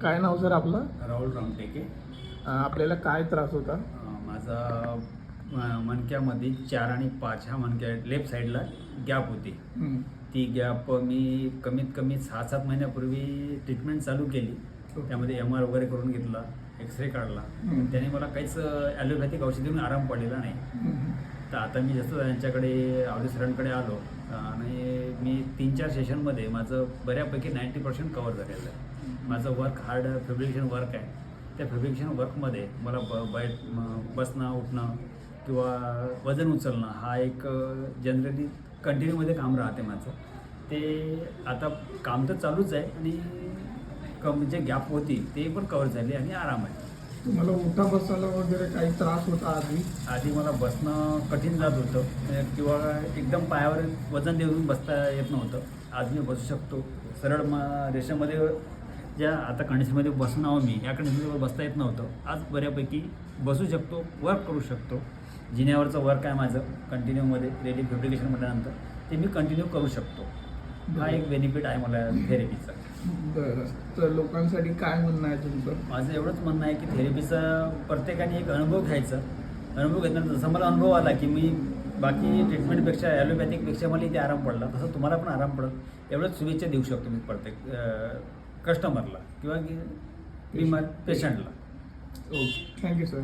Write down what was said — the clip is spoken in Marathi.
काय नाव सर आपलं? राहुल रामटेके. आपल्याला काय त्रास होता? माझा मणक्यामध्ये 4 आणि 5 ह्या मणक्या लेफ्ट साईडला गॅप होती. ती गॅप मी कमीत कमी 6-7 महिन्यापूर्वी ट्रीटमेंट चालू केली. त्यामध्ये MR वगैरे करून घेतला, एक्सरे काढला. त्याने मला काहीच ॲलोपॅथिक औषधीतून आराम पडलेला नाही. तर आता मी जसं त्यांच्याकडे आवडी सरांकडे आलो आणि मी 3-4 सेशनमध्ये माझं बऱ्यापैकी 90% कव्हर झालेलं आहे. माझं वर्क हार्ड फॅब्रिकेशन वर्क आहे. त्या फॅब्रिकेशन वर्कमध्ये मला बसणं उठणं किंवा वजन उचलणं हा एक जनरली कंटिन्यूमध्ये काम राहते माझं. ते आता काम तर चालूच आहे आणि जे गॅप होती ते पण कव्हर झाली आणि आराम आहे. तुम्हाला उठा बसायला वगैरे काही त्रास होता आधी मला बसणं कठीण जात होतं किंवा एकदम पायावर वजन देऊन बसता येत नव्हतं. आज मी बसू शकतो सरळ रेषेमध्ये. ज्या आता कंडिशनमध्ये बसणं मी या कंडिशनमध्ये बसता येत नव्हतं. आज बऱ्यापैकी बसू शकतो, वर्क करू शकतो. जिन्यावरचं वर्क आहे माझं कंटिन्यूमध्ये डेली फॅब्रिकेशन म्हटल्यानंतर ते मी कंटिन्यू करू शकतो. हा एक बेनिफिट आहे मला थेरपीचा. बरं, तर लोकांसाठी काय म्हणणं आहे तुमचं? माझं एवढंच म्हणणं आहे की थेरपीचा प्रत्येकाने एक अनुभव घ्यायचा. अनुभव घेतल्यानंतर जसं मला अनुभव आला की मी बाकी ट्रीटमेंटपेक्षा ॲलोपॅथिकपेक्षा मला इथे आराम पडला, तसं तुम्हाला पण आराम पडेल एवढंच शुभेच्छा देऊ शकतो मी प्रत्येक कस्टमरला किंवा पेशंटला. Okay, thank you sir.